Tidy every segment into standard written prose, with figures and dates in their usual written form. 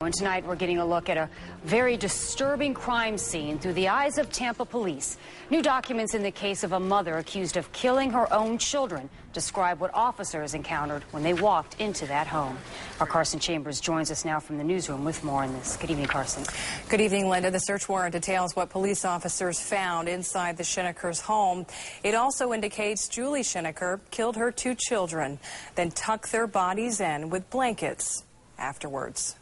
And tonight we're getting a look at a very disturbing crime scene through the eyes of Tampa Police. New documents in the case of a mother accused of killing her own children describe what officers encountered when they walked into that home. Our Carson Chambers joins us now from the newsroom with more on this. Good evening, Carson. Good evening, Linda. The search warrant details what police officers found inside the Shinekers' home. It also indicates Julie Shineker killed her two children, then tucked their bodies in with blankets afterwards.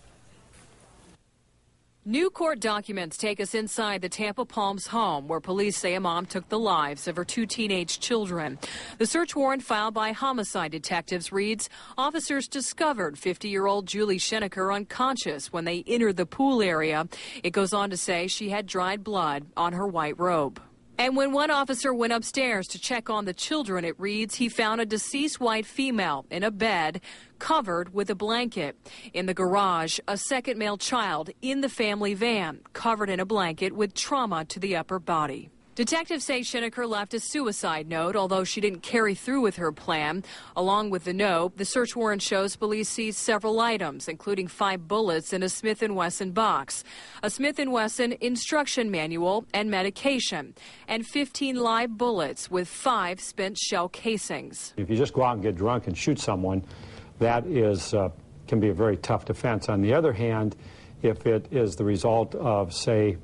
New court documents take us inside the Tampa Palms home, where police say a mom took the lives of her two teenage children. The search warrant filed by homicide detectives reads, officers discovered 50-year-old Julie Shineker unconscious when they entered the pool area. It goes on to say she had dried blood on her white robe. And when one officer went upstairs to check on the children, it reads, he found a deceased white female in a bed covered with a blanket. In the garage, a second male child in the family van covered in a blanket with trauma to the upper body. Detectives say Shineker left a suicide note, although she didn't carry through with her plan. Along with the note, the search warrant shows police seized several items, including 5 bullets in a Smith & Wesson box, a Smith & Wesson instruction manual and medication, and 15 live bullets with 5 spent shell casings. If you just go out and get drunk and shoot someone, that can be a very tough defense. On the other hand, if it is the result of, say,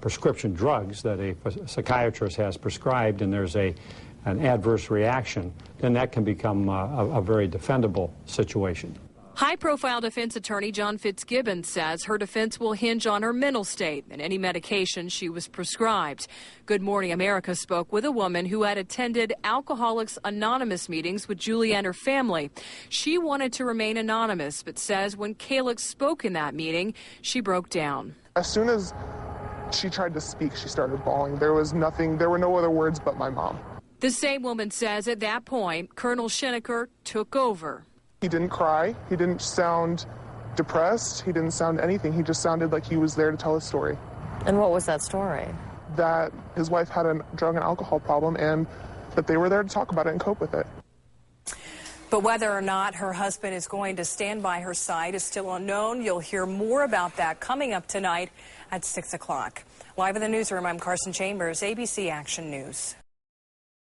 prescription drugs that a psychiatrist has prescribed and there's an adverse reaction, then that can become a very defendable situation. High-profile defense attorney John Fitzgibbon says her defense will hinge on her mental state and any medication she was prescribed. Good Morning America spoke with a woman who had attended Alcoholics Anonymous meetings with Julie and her family. She wanted to remain anonymous, but says when Calix spoke in that meeting, she broke down. As soon as she tried to speak, she started bawling. There was nothing, there were no other words but my mom. The same woman says at that point, Colonel Shineker took over. He didn't cry. He didn't sound depressed. He didn't sound anything. He just sounded like he was there to tell a story. And what was that story? That his wife had a drug and alcohol problem and that they were there to talk about it and cope with it. But whether or not her husband is going to stand by her side is still unknown. You'll hear more about that coming up tonight at 6 o'clock. Live in the newsroom, I'm Carson Chambers, ABC Action News.